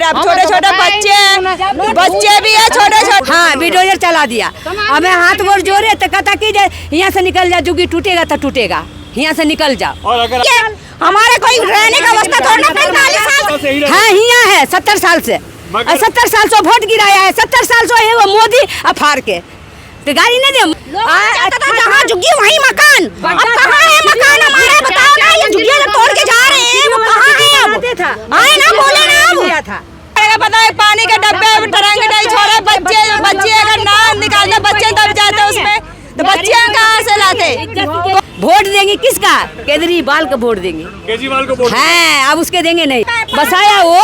अब छोटे छोटे बच्चे भी है छोटे छोटे। हाँ बिल्डोजर चला दिया। हमें हाथ गोड़ जोड़े तो कहता कि यहाँ से निकल जा, जुगी टूटेगा तो टूटेगा, यहाँ से निकल जाओ। और अगर हमारे कोई रहने का अवस्था थोड़ा 45 साल हाँ यहाँ है 70 साल से, 70 साल से वोट गिराया है, 70 साल से है वो मोदी अफार के तो गाड़ी नहीं दे। जहाँ झुग्गी वहीं मकान, अब कहाँ है मकान हमारे बताओ ना। ये झुग्गियाँ जो तोड़ के जा रहे हैं वो कहाँ है अब? आए ना बोले ना अब। पता है पानी के डब्बे टरंग नहीं छोड़े, बच्चे अगर ना निकालते बच्चे दब जाते उसमें, तो बच्चे कहाँ से लाते? वोट देंगे किसका? केजरीवाल को वोट देंगे। केजरीवाल को वोट है अब उसके देंगे नहीं। बसाया वो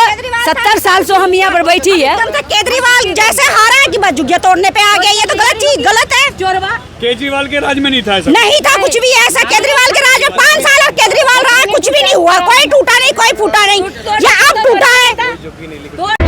70 साल से हम यहाँ पर बैठी है। केजरीवाल जैसे हारा है कि बस झुग्गियाँ तोड़ने पे आ गया, ये तो गलत चीज गलत है। केजरीवाल के राज में नहीं था ऐसा, नहीं था कुछ भी ऐसा। केजरीवाल के राज में 5 साल और केजरीवाल रहा, कुछ भी नहीं हुआ, कोई टूटा नहीं, कोई फूटा नहीं, ये अब टूटा है।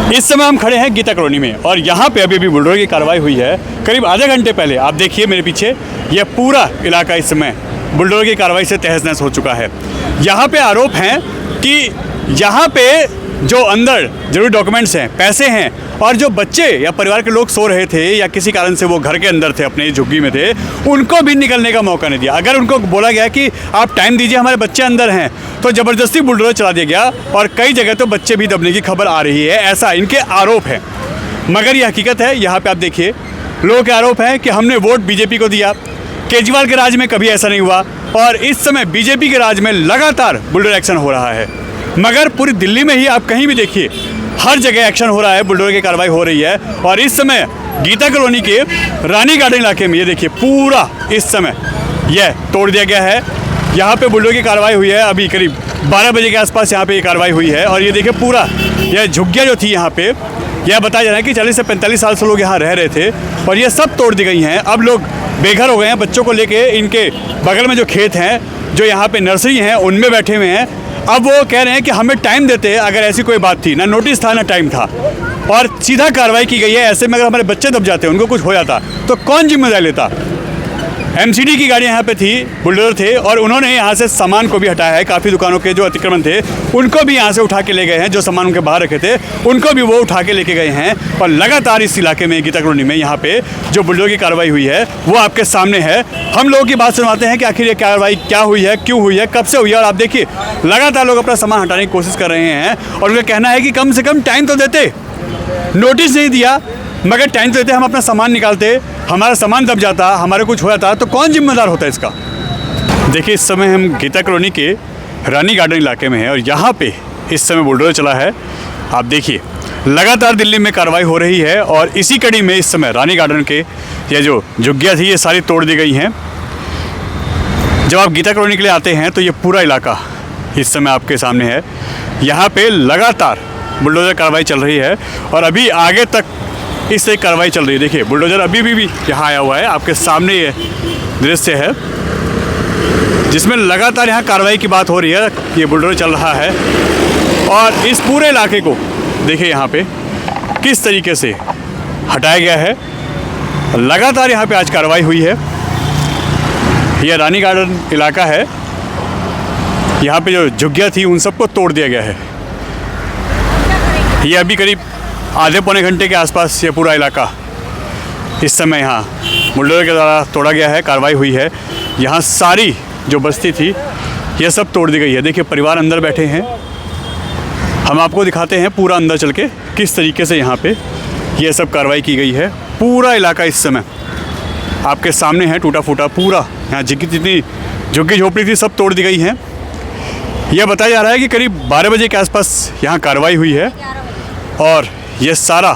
इस समय हम खड़े हैं गीता कॉलोनी में और यहाँ पे अभी बुलडोजर की कार्रवाई हुई है करीब आधे घंटे पहले। आप देखिए मेरे पीछे, यह पूरा इलाका इस समय बुलडोजर की कार्रवाई से तहस नहस हो चुका है। यहाँ पे आरोप हैं कि यहाँ पे जो अंदर जरूरी डॉक्यूमेंट्स हैं, पैसे हैं और जो बच्चे या परिवार के लोग सो रहे थे या किसी कारण से वो घर के अंदर थे, अपने झुग्गी में थे, उनको भी निकलने का मौका नहीं दिया। अगर उनको बोला गया कि आप टाइम दीजिए हमारे बच्चे अंदर हैं, तो ज़बरदस्ती बुलडोजर चला दिया गया और कई जगह तो बच्चे भी दबने की खबर आ रही है, ऐसा इनके आरोप है। मगर ये हकीकत है। यहाँ पर आप देखिए लोगों के आरोप हैं कि हमने वोट बीजेपी को दिया, केजरीवाल के राज में कभी ऐसा नहीं हुआ और इस समय बीजेपी के राज में लगातार बुलडोजर एक्शन हो रहा है। मगर पूरी दिल्ली में ही आप कहीं भी देखिए, हर जगह एक्शन हो रहा है, बुलडोजर की कार्रवाई हो रही है। और इस समय गीता कॉलोनी के रानी गार्डन इलाके में ये देखिए पूरा इस समय यह तोड़ दिया गया है। यहाँ पे बुलडोजर की कार्रवाई हुई है, अभी करीब 12 बजे के आसपास यहाँ पे ये कार्रवाई हुई है। और ये देखिए पूरा यह झुग्गियाँ जो थी यहाँ पे, यह बताया जा रहा है कि 40 से 45 साल से लोग यहाँ रह रहे थे और ये सब तोड़ दी गई हैं। अब लोग बेघर हो गए हैं, बच्चों को लेके इनके बगल में जो खेत हैं, जो यहाँ पे नर्सरी हैं, उनमें बैठे हुए हैं। अब वो कह रहे हैं कि हमें टाइम देते, अगर ऐसी कोई बात थी, ना नोटिस था ना टाइम था और सीधा कार्रवाई की गई है। ऐसे में अगर हमारे बच्चे दब जाते, उनको कुछ हो जाता तो कौन जिम्मेदारी लेता? एमसीडी की गाड़ियाँ यहाँ पे थी, बुलडोजर थे और उन्होंने यहाँ से सामान को भी हटाया है। काफ़ी दुकानों के जो अतिक्रमण थे उनको भी यहाँ से उठा के ले गए हैं, जो सामान उनके बाहर रखे थे उनको भी वो उठा के लेके गए हैं। और लगातार इस इलाके में गीता कॉलोनी में यहाँ पे जो बुलडोजर की कार्रवाई हुई है वो आपके सामने है। हम लोगों की बात सुनवाते हैं कि आखिर ये कार्रवाई क्या हुई है, क्यों हुई है, कब से हुई है। और आप देखिए लगातार लोग अपना सामान हटाने की कोशिश कर रहे हैं और उनका कहना है कि कम से कम टाइम तो देते, नोटिस नहीं दिया मगर टाइम तो देते, हम अपना सामान निकालते, हमारा सामान दब जाता, हमारे कुछ हो जाता तो कौन जिम्मेदार होता है इसका? देखिए इस समय हम गीता कॉलोनी के रानी गार्डन इलाके में हैं और यहाँ पे इस समय बुलडोजर चला है। आप देखिए लगातार दिल्ली में कार्रवाई हो रही है और इसी कड़ी में इस समय रानी गार्डन के ये जो झुग्गियाँ थी ये सारी तोड़ दी गई हैं। जब आप गीता कॉलोनी के लिए आते हैं तो ये पूरा इलाका इस समय आपके सामने है। यहाँ पे लगातार बुलडोजर कार्रवाई चल रही है और अभी आगे तक इस तरह कार्रवाई चल रही है। देखिए बुलडोजर अभी भी यहाँ आया हुआ है, आपके सामने ये दृश्य है जिसमें लगातार यहाँ कार्रवाई की बात हो रही है। ये बुलडोजर चल रहा है और इस पूरे इलाके को देखिए यहाँ पे किस तरीके से हटाया गया है। लगातार यहाँ पे आज कार्रवाई हुई है। यह रानी गार्डन इलाका है, यहाँ पे जो झुग्गियाँ थी उन सबको तोड़ दिया गया है। ये अभी करीब आधे पौने घंटे के आसपास ये पूरा इलाका इस समय यहाँ बुलडोजर के द्वारा तोड़ा गया है, कार्रवाई हुई है। यहाँ सारी जो बस्ती थी ये सब तोड़ दी गई है। देखिए परिवार अंदर बैठे हैं, हम आपको दिखाते हैं पूरा अंदर चल के किस तरीके से यहाँ पे ये सब कार्रवाई की गई है। पूरा इलाका इस समय आपके सामने है, टूटा फूटा पूरा। यहाँ जितनी झुग्गी झोपड़ी थी सब तोड़ दी गई हैं। यह बताया जा रहा है कि करीब 12 बजे के आसपास यहाँ कार्रवाई हुई है और ये सारा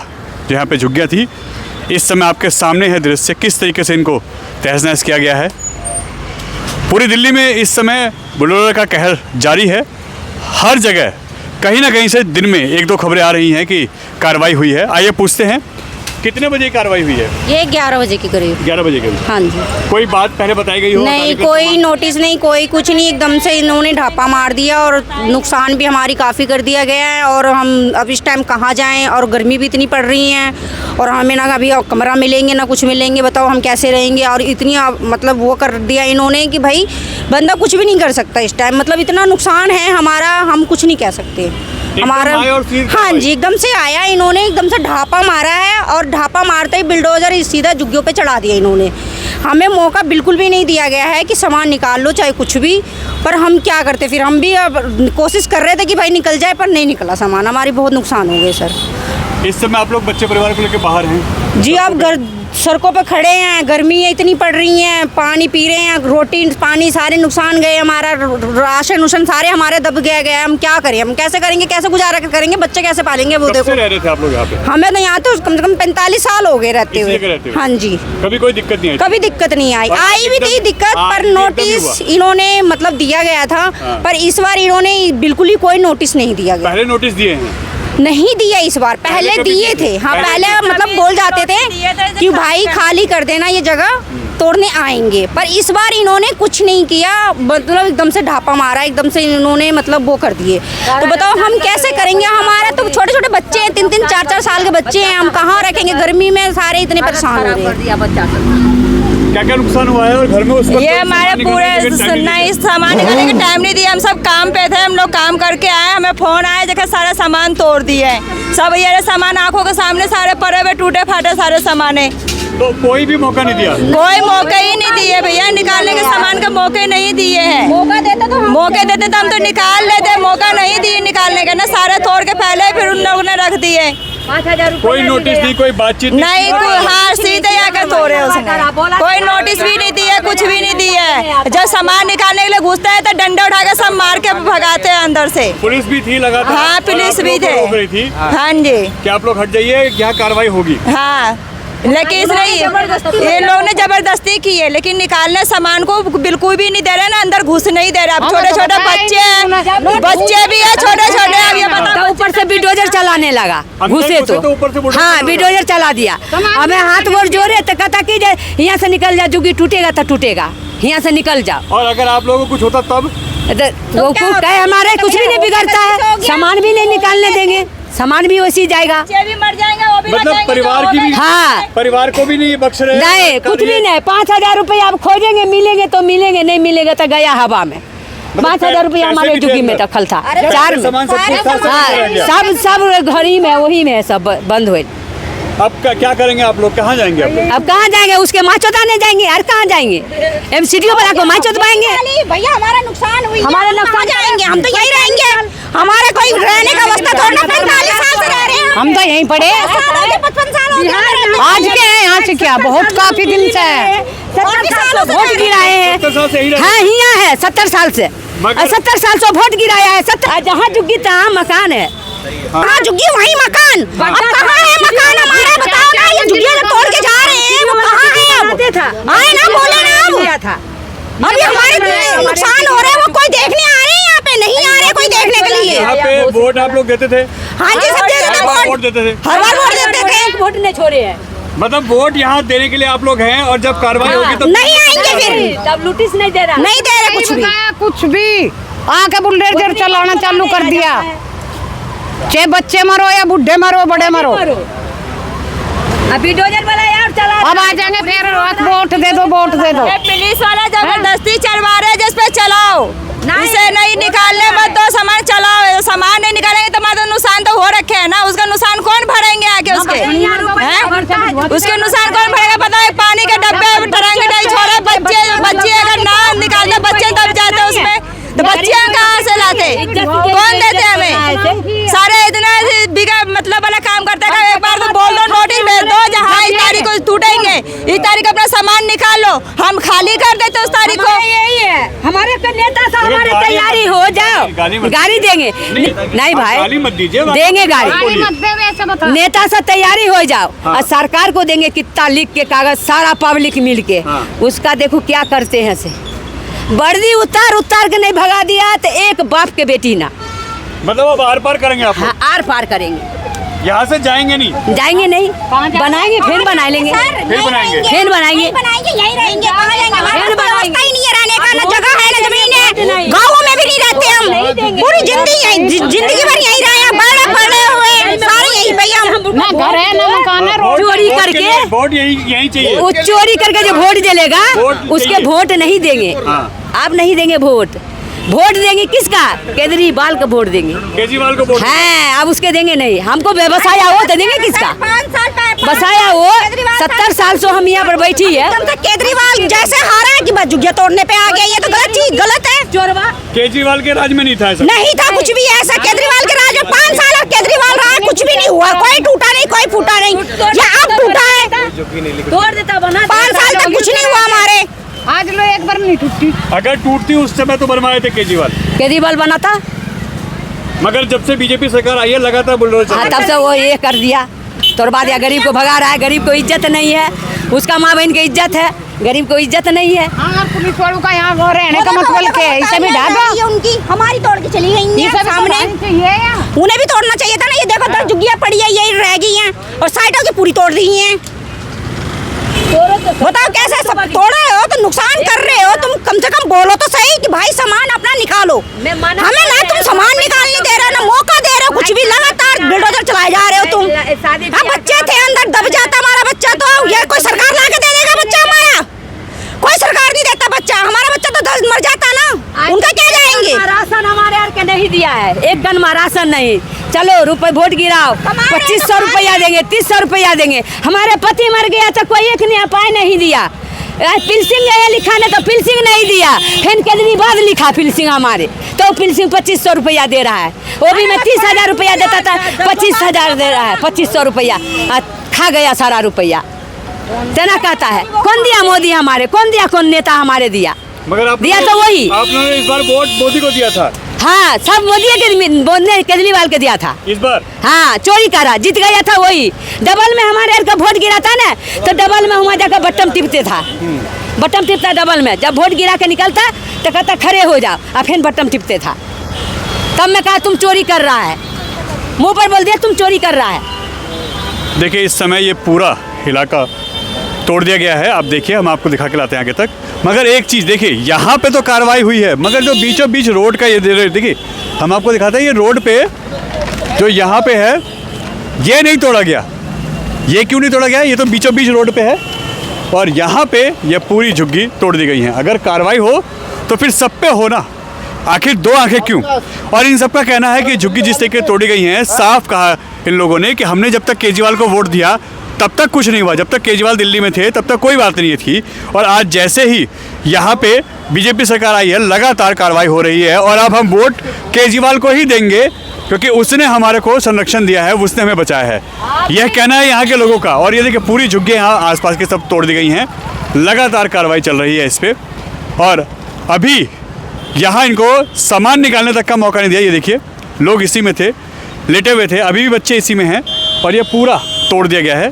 जो यहाँ पे झुग्गियाँ थी इस समय आपके सामने है दृश्य, किस तरीके से इनको तहस नहस किया गया है। पूरी दिल्ली में इस समय बुलडोजर का कहर जारी है। हर जगह कहीं ना कहीं से दिन में एक दो खबरें आ रही हैं कि कार्रवाई हुई है। आइए पूछते हैं कितने बजे कार्रवाई हुई है? ये 11 बजे के करीब। 11 बजे के। हाँ जी। कोई बात पहले बताई गई हो? नहीं, कोई नोटिस नहीं, कोई कुछ नहीं, एकदम से इन्होंने ढापा मार दिया और नुकसान भी हमारी काफ़ी कर दिया गया है। और हम अब इस टाइम कहाँ जाएं, और गर्मी भी इतनी पड़ रही है और हमें ना अभी कमरा मिलेंगे ना कुछ मिलेंगे, बताओ हम कैसे रहेंगे। और इतनी मतलब वो कर दिया इन्होंने कि भाई बंदा कुछ भी नहीं कर सकता इस टाइम, मतलब इतना नुकसान है हमारा, हम कुछ नहीं कह सकते हमारा। हाँ जी, एकदम से आया इन्होंने, एकदम से ढापा मारा है और ढापा मारते ही बिल्डोजर सीधा झुग्गियों पे चढ़ा दिया इन्होंने। हमें मौका बिल्कुल भी नहीं दिया गया है कि सामान निकाल लो चाहे कुछ भी, पर हम क्या करते, फिर हम भी अब कोशिश कर रहे थे कि भाई निकल जाए, पर नहीं निकला सामान, हमारी बहुत नुकसान हो गए सर। इस समय आप लोग बच्चे परिवार को लेकर बाहर हैं? जी, आप सड़कों पे खड़े हैं, गर्मी है इतनी पड़ रही है, पानी पी रहे हैं, रोटी पानी सारे नुकसान गए, हमारा राशन उशन सारे हमारे दब गया। हम क्या करें, हम कैसे करेंगे, कैसे गुजारा करेंगे, बच्चे कैसे पालेंगे? वो देखो, रह रहे थे आप लोग यहाँ पे? हमें तो यहाँ तो कम से कम 45 साल हो गए रहते हुए। हाँ जी, कभी कोई दिक्कत नहीं आई? कभी दिक्कत नहीं आई भी थी दिक्कत, पर नोटिस इन्होंने मतलब दिया गया था, पर इस बार इन्होंने बिल्कुल ही कोई नोटिस नहीं दिया गया। पहले नोटिस दिए हैं? नहीं दिया इस बार, पहले दिए थे। हाँ, पहले मतलब बोल जाते थे कि भाई खाली कर देना ये जगह, तोड़ने आएंगे, पर इस बार इन्होंने कुछ नहीं किया, मतलब एकदम से ढापा मारा, एकदम से इन्होंने मतलब वो कर दिए। तो बताओ हम कैसे करेंगे? हमारे तो छोटे छोटे बच्चे हैं, 3-3, 4-4 साल के बच्चे हैं, हम कहाँ रखेंगे? गर्मी में सारे इतने परेशान हो रहे हैं। क्या क्या नुकसान हुआ है? और घर में उस ये हमारे पूरे नहीं सामान निकालने का टाइम नहीं दिया, हम सब काम पे थे, हम लोग काम करके आए, हमें फोन आया जगह सारा सामान तोड़ दिए सब, ये सामान आंखों के सामने सारे पड़े हुए टूटे फाटे सारे सामान है। तो कोई भी मौका नहीं दिया? कोई मौका ही नहीं दिए भैया, निकालने के सामान के मौके नहीं दिए हैं। मौके देते तो हम तो निकाल लेते, मौका नहीं दिए निकालने का ना, सारे तोड़ के पहले फिर उन लोगों ने रख दिए। 5000 कोई नोटिस नहीं, कोई बातचीत नहीं, कोई हाँ सीधे आकर तोड़े उसने, कोई नोटिस भी नहीं दिए, कुछ भी नहीं दिए। जब सामान निकालने के लिए घुसते हैं तो डंडा उठा के सब मार के भगाते हैं अंदर से। पुलिस भी थी लगातार? हाँ, पुलिस भी थे। हाँ जी, क्या आप लोग हट जाइए, यहाँ कार्रवाई होगी? हाँ, लेकिन ये लोग ने जबरदस्ती की है, लेकिन निकालने सामान को बिल्कुल भी नहीं दे रहे ना, अंदर घुस नहीं दे रहे। अब छोटे छोटे बच्चे हैं, बच्चे भी है छोटे छोटे। अब ये बताओ, ऊपर से बिल्डोजर चलाने लगा, घुसे तो ऊपर से हाँ बिल्डोजर चला दिया। हमें हाथ गोड़ जोड़े तो कहता कि यहाँ से निकल जा, जुगी टूटेगा तो टूटेगा, यहाँ से निकल जाओ। और अगर आप लोगों को कुछ होता तब? वो हमारे कुछ भी नहीं बिगड़ता है, सामान भी नहीं निकालने देंगे, सामान भी वैसी जाएगा, बच्चे भी मर जाएंगे, वो भी मतलब परिवार की भी? हाँ, परिवार को भी नहीं बख्श रहे? नहीं, कुछ भी नहीं। 5000 रुपया आप खोजेंगे, मिलेंगे तो मिलेंगे, नहीं मिलेगा तो गया हवा में। 5000 रुपया हमारे जुगी में दखल था, 4 में सब घड़ी में वही में सब बंद हुए। अब क्या करेंगे आप लोग? कहाँ जाएंगे आप लोग? अब कहाँ जाएंगे? उसके माँ चौथाने जाएंगे, यार कहाँ जाएंगे? MCDO वाला को माँ चौथाएंगे। भैया हमारा नुकसान हुई, हमारा नुकसान जाएंगे, हम तो यही रहेंगे, हमारा कोई रहने का अवस्था थोड़ा, 45 साल से रह रहे हैं हम तो यहीं पड़े, 55 साल हो गए। आज के हैं, यहाँ से क्या बहुत काफी दिन से है, 70 साल से वोट गिराए हैं। 70 साल से यही हाँ, यहाँ है 70 साल से, 70 साल से वोट गिराया है। 70 जहाँ झुग्गी तहाँ मकान है, हाँ झुग्गी वही मकान। अब कहाँ है मकान हमारा? बताओ ना, ये झुग्गियाँ तोड़ के जा रहे हैं, वो कहाँ है? अब आए ना, बोले ना अब अभी हमारे नुकसान हो रहे हैं, वो कोई देखने आ रहे हैं यहाँ पे? नहीं आ रहे कोई देखने के लिए। यहाँ पे वोट आप लोग देते थे? हाँ जी, सब देते थे वोट देते थे, हर बार वोट देते थे, वोट नहीं छोड़े हैं। मतलब वोट यहाँ देने के लिए आप लोग हैं, और जब कार्रवाई होगी तो नहीं आएंगे, फिर तब नोटिस नहीं दे रहा, नहीं दे रहे कुछ भी आके बुलडोजर चलाना चालू कर दिया, चाहे बच्चे मरो या बुढ़े मरो, बड़े मरो। अभी डोजर वाला यार चला, अब आ जाएंगे फिर वोट दे दो, वोट दे दो। पुलिस वाला जबरदस्ती चलवा रहे, जिस पे चलाओ, इसे नहीं निकालने मत दो, सामान चलाओ, सामान नहीं निकालेंगे तो हमारा नुकसान तो हो रखे है ना, उसका नुकसान कौन भरेंगे आके? उसके नुकसान कौन भरेगा? पता है, पानी के डब्बे टरंग नहीं छोड़े, बच्चे अगर ना निकालते, बच्चे दब जाते उसमें, तो बच्चे कहाँ से लाते? कौन देते हमें? सारे इतना बिगा मतलब वाला काम करते हैं। एक बार तो बोल दो, नोटिस भेज दो, जहाँ इस तारीख को टूटेंगे, इस तारीख अपना सामान निकाल लो, हम खाली कर देते उस तारीख को। यही है हमारे नेता से, हमारी तैयारी हो जाओ, गाड़ी देंगे। नहीं भाई, गाली मत दीजिए, देंगे गाड़ी, नेता से तैयारी हो जाओ। और सरकार को देंगे कितना लिख के कागज, सारा पब्लिक मिल के, उसका देखो क्या करते हैं से। वर्दी उतार के नहीं भगा दिया तो एक बाप के बेटी ना, मतलब अब आर पार करेंगे आप लोग? हाँ, आर पार करेंगे, यहाँ से जाएंगे नहीं? जाएंगे नहीं, बनाएंगे फिर बना लेंगे, फिर बनाएंगे, फिर बनाएंगे, यहीं रहेंगे, कहाँ जाएंगे? हमारे फिर पास बनाएंगे। रास्ता ही नहीं है रहने का, ना जगह है ना जमीन है, गाँवों में भी नहीं रहते हम, पूरी जिंदगी भर यहीं रहे हैं, बड़े हुए सारे यहीं भैया। ना घर है ना मकान है। चोरी करके वोट यही चाहिए। वो चोरी करके जो वोट जलेगा वोट उसके चाहिए। वोट नहीं देंगे, आप नहीं देंगे वोट। वोट देंगे किसका? केजरीवाल का वोट देंगे। केजरीवाल को वोट? है, अब उसके देंगे नहीं। हमको व्यवसाय हो तो देंगे किसका? 5 साल बसाया हो 70 साल से हम यहाँ पर बैठी है। केजरीवाल जैसे हारा है कि बस जुग्गिया तोड़ने पे आ गया, ये तो गलत चीज, गलत है। चोरवा केजरीवाल के राज में नहीं था ऐसा? नहीं था कुछ भी ऐसा, केजरीवाल के राज में 5 साल केजरीवाल रहा, कुछ भी नहीं हुआ, कोई टूटा नहीं, कोई फूटा नहीं, ये अब टूटा है। तोड़ देता, बना 5 साल तक कुछ नहीं हुआ हमारे। आज लो एक बार नहीं टूटी। अगर टूटती उस समय तो बनवाए थे केजरीवाल बनाता, मगर जब से बीजेपी सरकार आई है लगातार बुलडोजर हाँ तब से वो ये कर दिया, तोड़वा दिया। गरीब को भगा रहा है, गरीब को इज्जत नहीं है, उसका माँ बहन की इज्जत है, गरीब को इज्जत नहीं है। हाँ, पुलिस वालों का यहाँ वो रहने का मतलब क्या है? इसे भी ढा दो। उनकी हमारी तोड़ के चली गई ये है सब सामने, चाहिए या? उन्हें भी तोड़ना चाहिए था ना। ये देखो 10 जुग्गियाँ पड़ी है, यही रह गई हैं और साइडों की पूरी तोड़ दी हैं। बताओ कैसे सब तोड़ रहे हो तो नुकसान कर रहे हो तुम, कम से कम बोलो तो सही कि भाई सामान अपना निकालो। हमें ना तुम सामान निकालने दे रहे हो, ना मौका दे रहे हो, कुछ भी लगातार बुलडोजर चलाए जा रहे हो तुम। हाँ, बच्चे थे अंदर, दब जाता हमारा बच्चा, तो ये कोई सरकार ला के दे देगा बच्चा हमारा? कोई सरकार नहीं देता बच्चा, हमारा बच्चा तो 10 मर जाता ना, उनका क्या जाएंगे? राशन हमारे यार के नहीं दिया है, एक गन में राशन नहीं। चलो रुपए वोट गिराओ, 2500 रुपया देंगे, 300 रुपया देंगे। हमारे पति मर गया तो कोई एक नया पाई नहीं दिया। पिलसिंग ये लिखा ना तो पिलसिंग नहीं दिया, फिर केजरीवाल लिखा पिलसिंग हमारे, तो पिलसिंग 2500 रुपया दे रहा है। वो भी मैं 30,000 रुपया देता था, 25,000 दे रहा है, 2500 रुपया खा गया सारा रुपया। तना कहता है कौन दिया? मोदी हमारे, कौन दिया? कौन नेता हमारे दिया? मगर आप दिया तो वही। आप लोगों ने इस बार वोट मोदी को दिया था? हाँ, सब मोदी के केजरीवाल के दिया था इस बार। हाँ, चोरी करा, जीत गया था वही। डबल में हमारे का वोट गिरा था ना, तो डबल में वहाँ जाकर बटन टिपते था, बटन टिपता डबल में। जब वोट गिरा के निकलता तो कहता खड़े हो जाओ, और फिर बटन टिपते था। तब मैं कहा तुम चोरी कर रहा है, मुंह पर बोल दिया तुम चोरी कर रहा है। देखिए इस समय ये पूरा इलाका तोड़ दिया गया है। आप देखिए, हम आपको दिखा के लाते हैं आगे तक। मगर एक चीज़ देखिए, यहाँ पे तो कार्रवाई हुई है, मगर जो बीचों बीच रोड का ये देखिए, हम आपको दिखाते हैं, ये रोड पे जो यहाँ पे है ये नहीं तोड़ा गया। ये क्यों नहीं तोड़ा गया? ये तो बीचों बीच रोड पे है और यहाँ पे ये पूरी झुग्गी तोड़ दी गई है। अगर कार्रवाई हो तो फिर सब पे हो ना, आखिर दो आंखें क्यों? और इन सब का कहना है कि झुग्गी जिस तरीके तोड़ी गई हैं, साफ कहा इन लोगों ने कि हमने जब तक केजरीवाल को वोट दिया तब तक कुछ नहीं हुआ, जब तक केजरीवाल दिल्ली में थे तब तक कोई बात नहीं थी। और आज जैसे ही यहाँ पे बीजेपी सरकार आई है, लगातार कार्रवाई हो रही है और अब हम वोट केजरीवाल को ही देंगे क्योंकि उसने हमारे को संरक्षण दिया है, उसने हमें बचाया है, यह कहना है यहाँ के लोगों का। और ये देखिए पूरी झुग्गियाँ यहाँ आसपास के सब तोड़ दी गई हैं, लगातार कार्रवाई चल रही है इस पर। और अभी यहाँ इनको सामान निकालने तक का मौका नहीं दिया। ये देखिए लोग इसी में थे, लेटे हुए थे, अभी भी बच्चे इसी में हैं और ये पूरा तोड़ दिया गया है।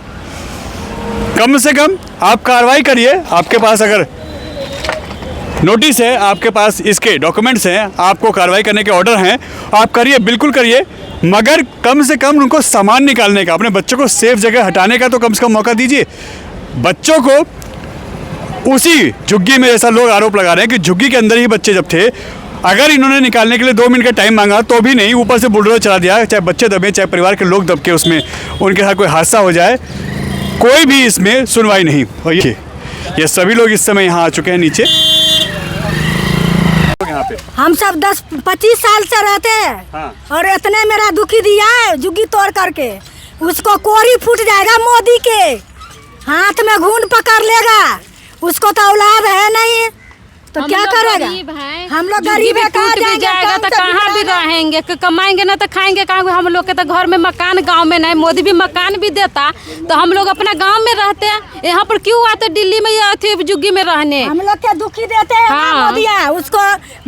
कम से कम आप कार्रवाई करिए, आपके पास अगर नोटिस है, आपके पास इसके डॉक्यूमेंट्स हैं, आपको कार्रवाई करने के ऑर्डर हैं, आप करिए, बिल्कुल करिए, मगर कम से कम उनको सामान निकालने का, अपने बच्चों को सेफ जगह हटाने का तो कम से कम मौका दीजिए। बच्चों को उसी झुग्गी में, जैसा लोग आरोप लगा रहे हैं कि झुग्गी के अंदर ही बच्चे जब थे, अगर इन्होंने निकालने के लिए 2 मिनट का टाइम मांगा तो भी नहीं, ऊपर से बुलडोजर चला दिया, चाहे बच्चे दबे चाहे परिवार के लोग दबके उसमें उनके साथ कोई हादसा हो जाए, कोई भी इसमें सुनवाई नहीं। और ये सभी लोग इस समय यहाँ आ चुके हैं नीचे। यहाँ पे हम सब 10-25 साल से रहते हैं। हाँ। और इतने मेरा दुखी दिया है झुग्गी तोड़ करके, उसको कोरी फूट जाएगा मोदी के हाथ में, घून पकड़ लेगा, उसको तो औलाद है नहीं तो क्या करेगा? हम लोग गरीब है, कहाँ जाएगा तो कहाँ भी रहेंगे, कमाएंगे ना तो खाएंगे कहाँ? हम लोग के तो घर में मकान गांव में नहीं, मोदी भी मकान भी देता तो हम लोग अपना गांव में रहते हैं। यहाँ पर क्यों आते दिल्ली में या थी झुग्गी में रहने? हम लोग क्या दुखी देते हैं? हाँ। मोदी है, उसको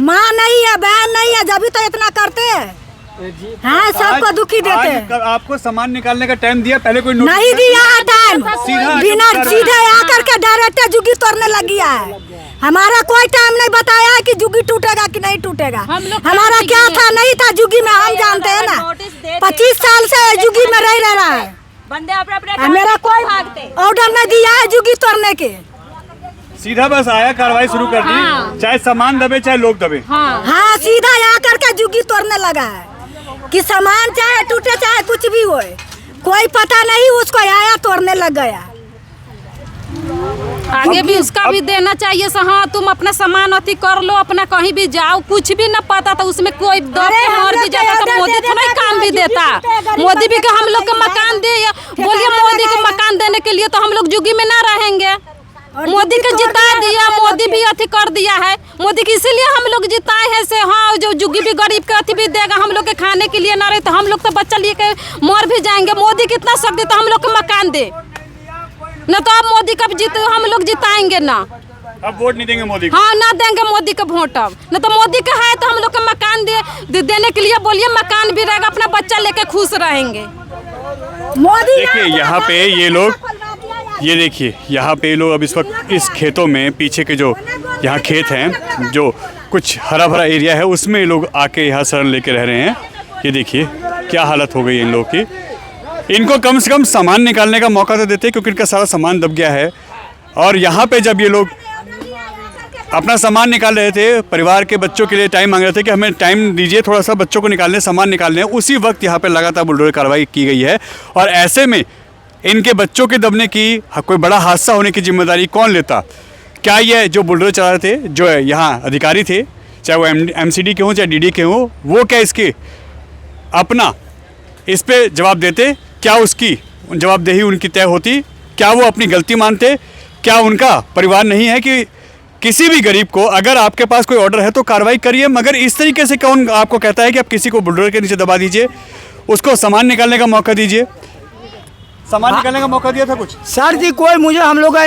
माँ नहीं है, बहन नहीं है, जब भी तो इतना करते हैं। हाँ सबको दुखी देते हैं। आपको सामान निकालने का टाइम दिया, पहले कोई नोटिस नहीं दिया है टाइम, सीधा बिना सीधे आकर के डायरेक्ट जुगी तोड़ने लग गया है। हमारा कोई टाइम नहीं बताया है कि जुगी टूटेगा कि नहीं टूटेगा। हमारा क्या था नहीं था जुगी में, हम जानते हैं ना। 25 साल से जुगी में रह रहा है। बंदे अपने मेरा कोई ऑर्डर नहीं दिया है जुगी तोड़ने के। सीधा बस आया, कार्रवाई शुरू कर दी, चाहे सामान दबे चाहे लोग दबे। हाँ सीधा आकर के जुगी तोड़ने लगा है कि सामान चाहे टूटे चाहे कुछ भी हो, कोई पता नहीं, उसको आया तोड़ने लग गया। आगे भी उसका भी देना चाहिए। हाँ तुम अपना सामान अति कर लो, अपना कहीं भी जाओ, कुछ भी न पता था उसमें कोई दब के मर भी जाता तो मोदी थोड़ा ही काम भी देता। मोदी भी हम लोग को मकान दे, बोलिए मोदी को मकान देने के लिए तो हम लोग जुगी में ना रहेंगे। मोदी को जिता दिया, मोदी भी अति कर दिया है। मोदी की इसीलिए हम लोग जिताए हैं से। हाँ जो जुगी भी गरीब के अति भी देगा, हम लोग के खाने के लिए ना रहे तो हम लोग तो बच्चा लिए के मर भी जाएंगे। मोदी कितना शक्ति तो हम लोग को मकान दे न, तो अब मोदी कब जीत हम लोग जिताएंगे ना। अब वोट नहीं देंगे मोदी को। हाँ ना देंगे मोदी को वोट, अब न तो मोदी का है तो हम लोग को मकान देने के लिए बोलिए, मकान भी रहेगा, अपना बच्चा लेके खुश रहेंगे। मोदी देखिए यहाँ पे ये लोग, ये देखिए यहाँ पे लोग अब इस वक्त इस खेतों में, पीछे के जो यहाँ खेत हैं, जो कुछ हरा भरा एरिया है, उसमें लोग आके यहाँ शरण लेके रह रहे हैं। ये देखिए क्या हालत हो गई है इन लोगों की। इनको कम से कम सामान निकालने का मौका तो देते, क्योंकि इनका सारा सामान दब गया है। और यहाँ पे जब ये लोग अपना सामान निकाल रहे थे, परिवार के बच्चों के लिए टाइम मांग रहे थे कि हमें टाइम दीजिए थोड़ा सा, बच्चों को निकालने, सामान निकालने, उसी वक्त यहाँ पे लगातार बुलडोजर कार्रवाई की गई है। और ऐसे में इनके बच्चों के दबने की, कोई बड़ा हादसा होने की जिम्मेदारी कौन लेता? क्या ये जो बुलडोजर चला रहे थे, जो यहाँ अधिकारी थे, चाहे वो MCD के हों चाहे DD के हों, वो क्या इसके अपना इस पे जवाब देते? क्या उसकी जवाबदेही उनकी तय होती? क्या वो अपनी गलती मानते? क्या उनका परिवार नहीं है कि किसी भी गरीब को अगर आपके पास कोई ऑर्डर है तो कार्रवाई करिए, मगर इस तरीके से कौन आपको कहता है कि आप किसी को बुलडोजर के नीचे दबा दीजिए, उसको सामान निकालने का मौका दीजिए? सामान निकालने का मौका दिया था कुछ? सर जी कोई मुझे, हम लोग का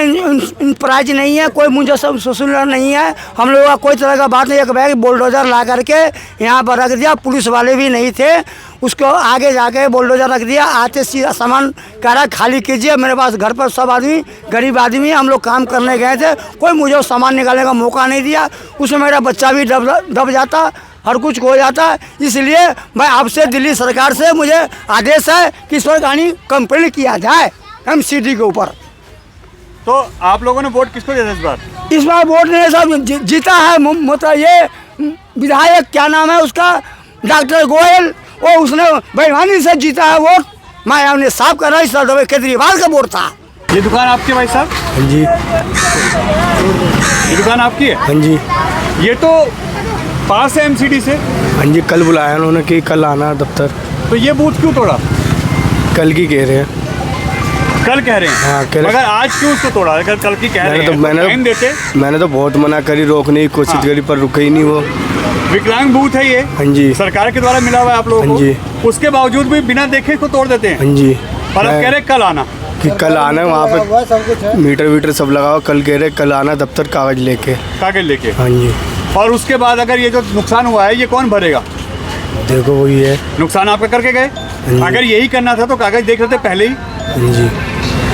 प्राइज नहीं है, कोई मुझे सब सुसुलर नहीं है, हम लोगों का कोई तरह का बात नहीं। एक बैग बुलडोजर ला करके यहाँ पर रख दिया, पुलिस वाले भी नहीं थे, उसको आगे जाके बुलडोजर रख दिया, आते सीधा सामान कह रहा खाली कीजिए। मेरे पास घर पर सब आदमी गरीब आदमी, हम लोग काम करने गए थे, कोई मुझे सामान निकालने का मौका नहीं दिया। उसमें मेरा बच्चा भी दब जाता, हर कुछ हो जाता है। इसलिए मैं आपसे, दिल्ली सरकार से मुझे आदेश है कि इस पर कंप्लेन किया जाए MCD के ऊपर। तो आप लोगों ने वोट किसको दिया था इस बार? इस बार वोट ने सब जीता है, मतलब ये विधायक क्या नाम है उसका, डॉक्टर गोयल, वो उसने बेईमानी से जीता है वोट। मैं हमने साफ कर रहा हूँ, सर केजरीवाल का वोट था। ये दुकान आपकी भाई साहब? हाँ जी। ये दुकान आपकी है? हाँ जी। ये तो पास है MCD से? हाँ जी, कल बुलाया उन्होंने कि कल आना दफ्तर। तो ये बूथ क्यों तोड़ा? कल की कह रहे हैं। कल कह रहे हैं? हाँ, कह रहे। मगर आज क्यों उसको तोड़ा? अगर कल की कह रहे हैं तो टाइम देते। मैंने तो बहुत मना करी, रोकने की कोशिश करी, पर रुके ही नहीं वो। विकलांग बूथ है ये? हाँ जी। सरकार के द्वारा मिला हुआ है आप लोगों को? हाँ जी। उसके बावजूद भी बिना देखे इसको तोड़ देते हैं? हाँ जी। और अब कह रहे कल आना, कि कल आना, वहाँ पे मीटर वीटर सब लगा हुआ, कल कह रहे कल आना दफ्तर कागज लेके। कागज लेके? हाँ जी। और उसके बाद अगर ये जो नुकसान हुआ है ये कौन भरेगा? देखो वही है, नुकसान आपका करके गए। अगर यही करना था तो कागज देख लेते पहले ही। हाँ जी।